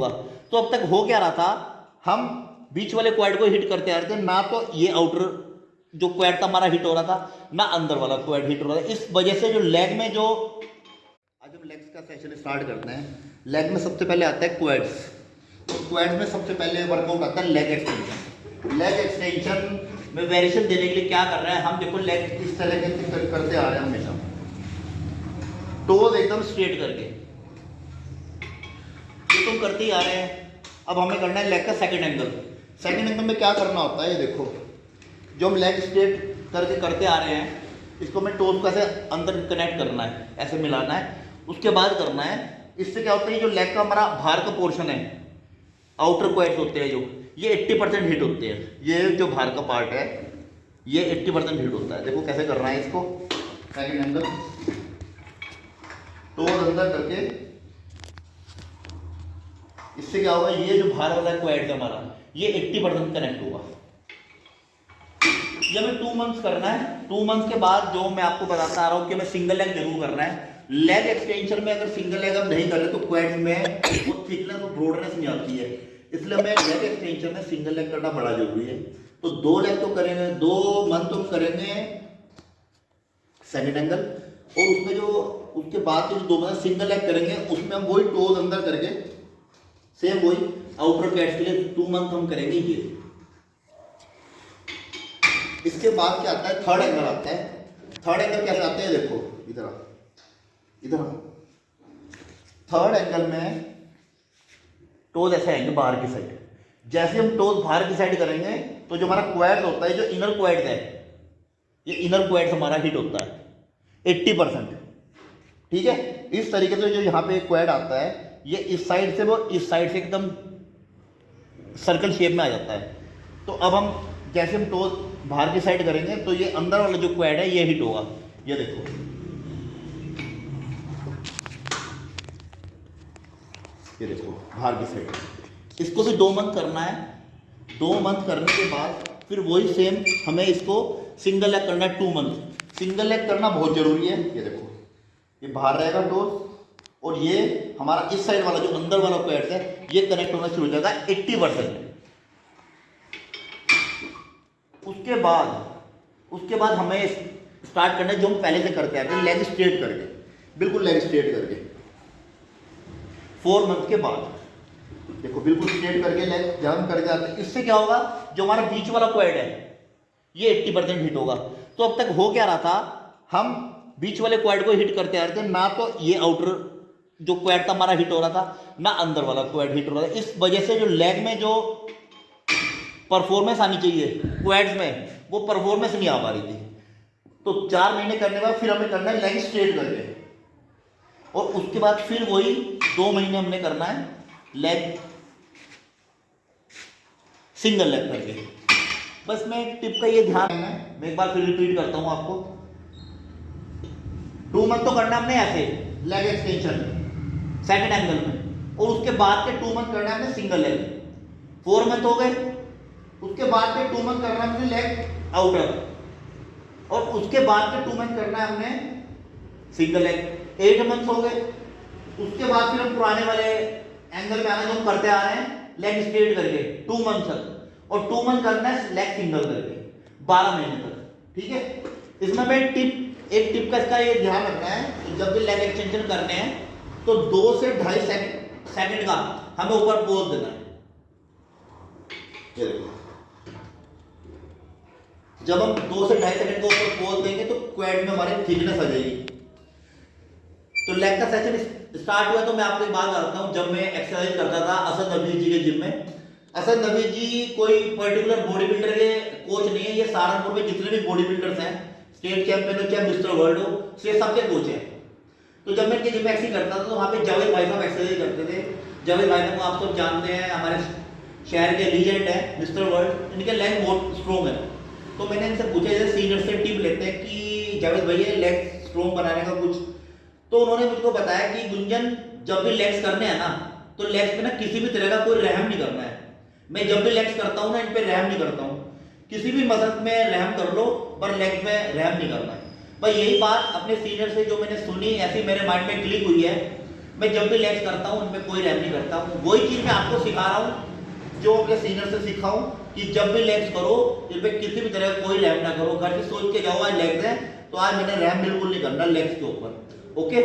होगा। तो अब तक हो क्या रहा था, हम बीच वाले क्वाड को हिट करते आ रहे थे, ना तो ये आउटर जो क्वाड था हमारा हिट हो रहा था, ना अंदर वाला क्वाड हिट हो रहा था। इस वजह से जो लेग में जो, आज हम लेग्स का सेशन स्टार्ट करते हैं। लेग में सबसे पहले आता है क्वाड्स। तो क्वाड्स में सबसे पहले वर्कआउट आता है लेग एक्सटेंशन। लेग एक्सटेंशन में वेरिएशन देने के लिए क्या कर रहे हैं हम, देखो लेग इस तरह के करते आ रहे हैं हमेशा, टोज एकदम स्ट्रेट करके, ये तुम करते ही आ रहे हैं। अब हमें करना है लेग का सेकंड एंगल। सेकंड एंगल में क्या करना होता है, ये देखो जो हम लेग स्ट्रेट करके करते आ रहे हैं, इसको हमें टोज को ऐसे अंदर कनेक्ट करना है, ऐसे मिलाना है, उसके बाद करना है। इससे क्या होता है, जो लेग का हमारा बाहर का पोर्शन है, आउटर क्वाड्स होते हैं जो, ये 80% हिट होते हैं। ये जो बाहर का पार्ट है ये 80% हिट होता है। देखो कैसे करना है इसको, सेकंड एंगल, टोज अंदर करके, इससे क्या होगा, ये जो बाहर वाला क्वाड है हमारा, ये 80% कनेक्ट होगा। ये हमें 2 मंथ्स करना है। 2 मंथ्स के बाद जो मैं आपको बताता आ रहा हूँ कि हमें सिंगल लेग जरूर करना है। लेग एक्सटेंशन में अगर सिंगल लेग हम नहीं कर रहे तो क्वाड्स में वो थिकनेस और ब्रॉडनेस नहीं आती है, इसलिए हमें लेग एक्सटेंशन में सिंगल लेग करना बड़ा जरूरी है। तो 2 लेग तो करेंगे, 2 मंथ तो करेंगे सेकंड एंगल, और उसमें जो उसके बाद के जो 2 मंथ सिंगल लेग करेंगे, उसमें हम वही टोज अंदर करके सेम वही आउटर क्वाड्स के लिए 2 मंथ हम करेंगे ये। इसके बाद क्या आता है, थर्ड एंगल आता है। थर्ड एंगल कैसे आता है, देखो इधर इधर थर्ड एंगल में टोज ऐसे आएंगे बाहर की साइड। जैसे हम टोज बाहर की साइड करेंगे तो जो हमारा क्वाड होता है, जो इनर क्वाड है, ये इनर क्वाड हमारा हिट होता है 80%। ठीक है, इस तरीके से जो यहाँ पे क्वाड आता है, ये इस साइड से वो इस साइड से एकदम सर्कल शेप में आ जाता है। तो अब हम जैसे हम टोज बाहर की साइड करेंगे तो ये अंदर वाला जो क्वाड है ये हिट होगा। ये देखो, ये देखो बाहर की साइड। इसको भी 2 मंथ करना है। 2 मंथ करने के बाद फिर वही सेम हमें इसको सिंगल लेग करना है 2 मंथ। सिंगल लेग करना बहुत जरूरी है। ये देखो, ये बाहर रहेगा टोज, और ये हमारा इस साइड वाला जो अंदर वाला क्वाड है ये कनेक्ट होना शुरू हो जाएगा 80%। उसके बाद हमें स्टार्ट करना है जो हम पहले से करते आते हैं, लेग स्ट्रेट करके, बिल्कुल लेग स्ट्रेट करके। 4 मंथ के बाद देखो बिल्कुल स्ट्रेट करके लेग जब हम करके आते हैं, इससे क्या होगा, जो हमारा बीच वाला क्वाड है ये 80% हिट होगा। तो अब तक हो क्या रहा था, हम बीच वाले क्वाड को हिट करते आ रहे थे, ना तो ये आउटर जो क्वाड था हमारा हिट हो रहा था, ना अंदर वाला क्वाड हिट हो रहा था। इस वजह से जो लेग में जो परफॉर्मेंस आनी चाहिए क्वाड्स में, वो परफॉर्मेंस नहीं आ पा रही थी। तो 4 महीने करने के बाद फिर हमें करना है लेग स्ट्रेट करके, और उसके बाद फिर वही 2 महीने हमने करना है लेग सिंगल लेग करके। बस मैं एक टिप का ये ध्यान रखना है, मैं एक बार फिर रिपीट करता हूं आपको। 2 मंथ तो करना हमने ऐसे लेग एक्सटेंशन सेकंड एंगल में, और उसके बाद के 2 मंथ करना है हमने सिंगल लेग। 4 मंथ हो गए, उसके बाद के 2 मंथ करना है हमने लेग आउटर, और उसके बाद के 2 मंथ करना है हमने सिंगल लेग। 8 मंथ हो गए, उसके बाद फिर हम पुराने वाले एंगल में आना जो हम करते आ रहे हैं लेग स्ट्रेट करके 2 मंथ तक, और 2 मंथ करना है लेग सिंगल करके 12 महीने तक। ठीक है, इसमें मैं एक टिप का इसका ये ध्यान रखना है कि जब भी लेग एक्सटेंशन करने हैं तो 2 से 2.5 सेकंड का हमें ऊपर पोज देना है। ये देखो, जब हम 2 से 2.5 सेकंड को ऊपर पोज देंगे तो क्वाड में हमारी थिकनेस आ जाएगी। तो लेग का सेशन स्टार्ट हुआ तो मैं आपको एक बात बताता हूँ। जब मैं एक्सरसाइज करता था असद नबी जी के जिम में, असद नबी जी कोई पर्टिकुलर बॉडी बिल्डर के कोच नहीं है, ये सहारनपुर में जितने भी बॉडी बिल्डर्स हैं, स्टेट चैंपियन हो चाहे मिस्टर वर्ल्ड हो, ये सबके कोच हैं। तो जब मैं इनके जिम में एक्सरसाइज करता था तो वहाँ पे जावेद भाई साहब एक्सरसाइज करते थे। जावेद भाई साहब को आप सब जानते हैं, हमारे शहर के लीजेंड है मिस्टर वर्ल्ड, इनके लेग बहुत स्ट्रॉन्ग है। तो मैंने इनसे पूछा, जैसे सीनियर से टिप लेते हैं कि जावेद भैया लेग स्ट्रॉन्ग बनाने का कुछ, तो उन्होंने मुझको बताया कि गुंजन जब भी लेग्स करने हैं ना, तो लेग्स पे ना किसी भी तरह का कोई रहम नहीं करना है। मैं जब भी लेग्स करता हूँ ना, इन पे रहम नहीं करता हूँ। किसी भी मसल में रहम कर लो पर लेग्स में रहम नहीं करना है। भाई यही बात अपने सीनियर से जो मैंने सुनी, ऐसी मेरे माइंड में क्लिक हुई है। मैं जब भी लेग्स करता हूँ उनमें कोई रैम नहीं करता हूँ। वही चीज मैं आपको सिखा रहा हूँ जो अपने सीनियर से सीखा हूँ कि जब भी लेग्स करो इनमें किसी भी तरह का कोई रैम ना करो। घर से सोच के जाओ आज लेग्स है तो आज मैंने रैम बिल्कुल नहीं करना लेग्स के ऊपर। ओके।